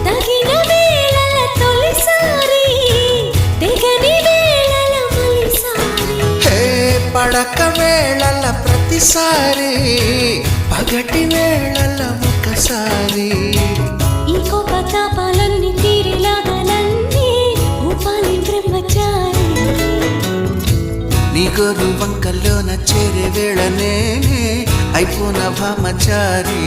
తగిన వేళల తొలిసారి తెగని వేళల మొలిసారి హే పడక వేళల ప్రతిసారి పగటి వేళల ఒకసారి ఈ కోప తాపాలన్నీ తీరేలాగా నన్నే ఊపాలి బ్రహ్మచారి నీ గోరు వంకల్లోన చేరే వేళ నేనే అయిపోన భామచారి